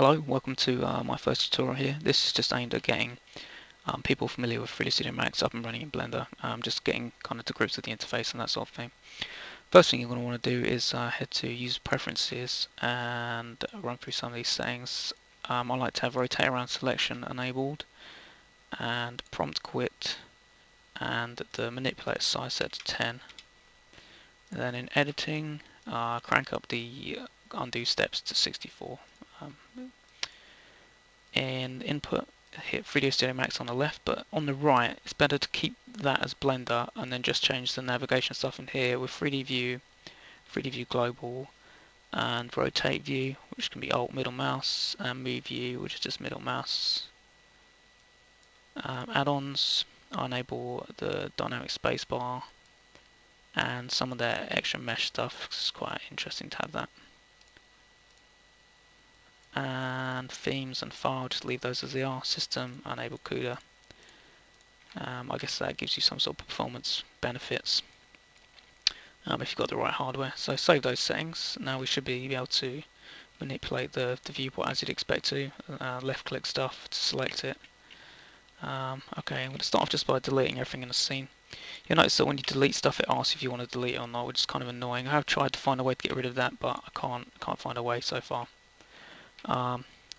Hello, welcome to my first tutorial here. This is just aimed at getting people familiar with 3D Studio Max up and running in Blender, just getting kind of to grips with the interface and that sort of thing. First thing you're going to want to do is head to User Preferences and run through some of these settings. I like to have Rotate Around Selection enabled, and Prompt Quit, and the Manipulator size set to 10. And then in Editing, crank up the undo steps to 64. In Input, hit 3D Studio Max on the left, but on the right it's better to keep that as Blender and then just change the navigation stuff in here with 3D View, 3D View Global, and Rotate View, which can be Alt middle mouse, and Move View, which is just middle mouse. Add-ons, I enable the dynamic spacebar and some of their extra mesh stuff, because it's quite interesting to have that. And themes and file, just leave those as they are. System, enable CUDA. I guess that gives you some sort of performance benefits if you've got the right hardware. So save those settings. Now we should be able to manipulate the viewport as you'd expect to. Left click stuff to select it. Okay, I'm going to start off just by deleting everything in the scene. You'll notice that when you delete stuff it asks if you want to delete it or not, which is kind of annoying. I have tried to find a way to get rid of that, but I can't find a way so far.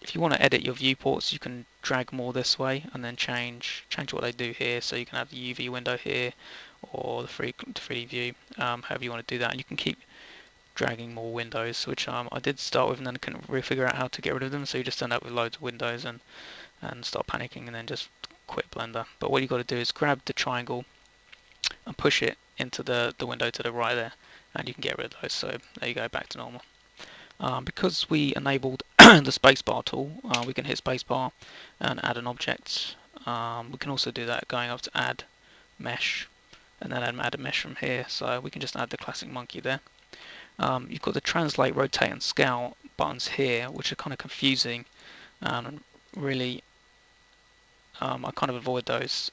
If you want to edit your viewports, you can drag more this way and then change what they do here. So you can have the UV window here or the 3D view, however you want to do that. And you can keep dragging more windows, which I did start with and then couldn't really figure out how to get rid of them. So you just end up with loads of windows and start panicking and then just quit Blender. But what you've got to do is grab the triangle and push it into the window to the right there, and you can get rid of those. So there you go, back to normal. Because we enabled the spacebar tool, we can hit spacebar and add an object. We can also do that going up to add mesh and then add a mesh from here, so we can just add the classic monkey there. You've got the translate, rotate and scale buttons here, which are kind of confusing, and really I kind of avoid those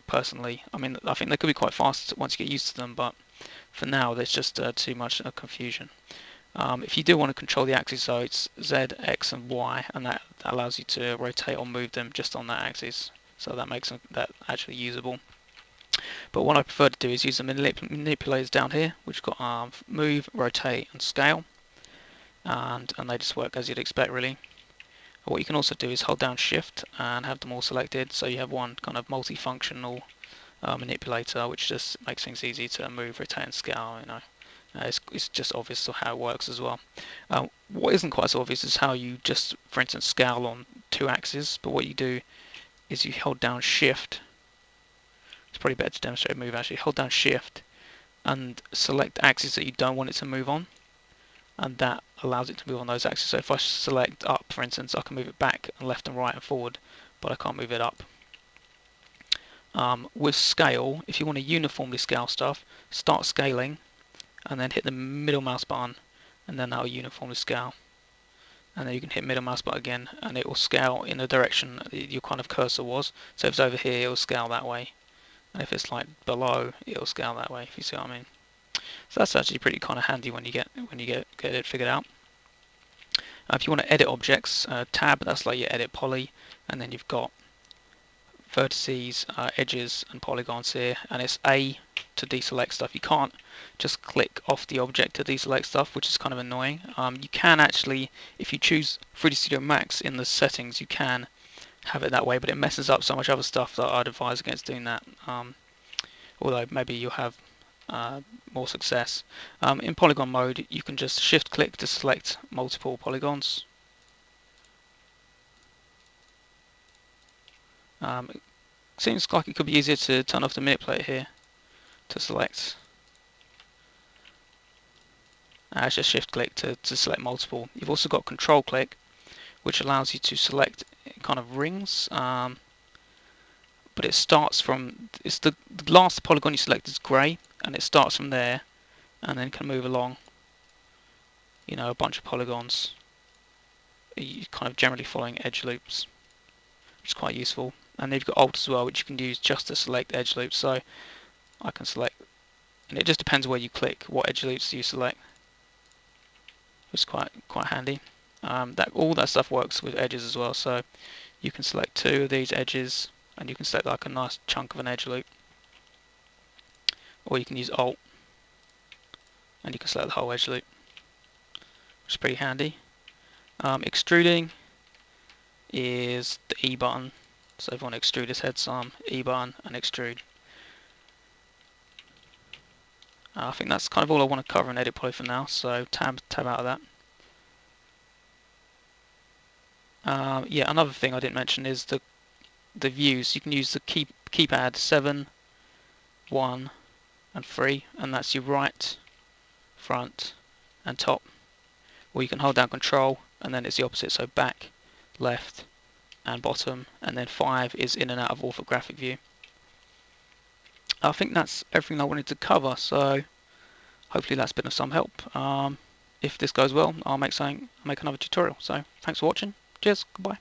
personally. I mean, I think they could be quite fast once you get used to them, but for now there's just too much confusion. If you do want to control the axis, so it's Z, X and Y, and that allows you to rotate or move them just on that axis, so that makes that actually usable. But what I prefer to do is use the manipulators down here, which got move, rotate and scale, and they just work as you'd expect really. What you can also do is hold down shift and have them all selected, so you have one kind of multifunctional manipulator, which just makes things easy to move, rotate and scale, you know. It's just obvious how it works as well. What isn't quite so obvious is how you just, for instance, scale on two axes, but what you do is you hold down shift. It's probably better to demonstrate a move actually. Hold down shift and select axes that you don't want it to move on, and that allows it to move on those axes. So if I select up, for instance, I can move it back and left and right and forward, but I can't move it up. With scale, if you want to uniformly scale stuff, start scaling and then hit the middle mouse button, and then that will uniformly scale. And then you can hit middle mouse button again, and it will scale in the direction your kind of cursor was. So if it's over here, it will scale that way, and if it's like below, it will scale that way. If you see what I mean. So that's actually pretty kind of handy when you get it figured out. If you want to edit objects, tab, that's like your edit poly, and then you've got vertices, edges and polygons here, and it's A to deselect stuff. You can't just click off the object to deselect stuff, which is kind of annoying. You can actually, if you choose 3D Studio Max in the settings, you can have it that way, but it messes up so much other stuff that I'd advise against doing that, although maybe you'll have more success. In polygon mode, you can just shift click to select multiple polygons. It seems like it could be easier to turn off the manipulator here to select. It's just shift click to select multiple. You've also got control click, which allows you to select kind of rings, but it starts from, it's the last polygon you select is grey, and it starts from there and then can move along, you know, a bunch of polygons. You're kind of generally following edge loops, which is quite useful. And then you've got Alt as well, which you can use just to select edge loops. So I can select, and it just depends where you click, what edge loops do you select. It's quite handy. That all that stuff works with edges as well. So you can select 2 of these edges, and you can select like a nice chunk of an edge loop, or you can use Alt, and you can select the whole edge loop, which is pretty handy. Extruding is the E button. So if you want to extrude this head some, E button and extrude. I think that's kind of all I want to cover in Edit Poly for now, so tab out of that. Yeah, another thing I didn't mention is the views. You can use the keypad 7, 1 and 3, and that's your right, front and top. Or you can hold down Control and then it's the opposite, so back, left and bottom, and then 5 is in and out of orthographic view. I think that's everything I wanted to cover, so hopefully that's been of some help. If this goes well, I'll make another tutorial. So thanks for watching. Cheers. Goodbye.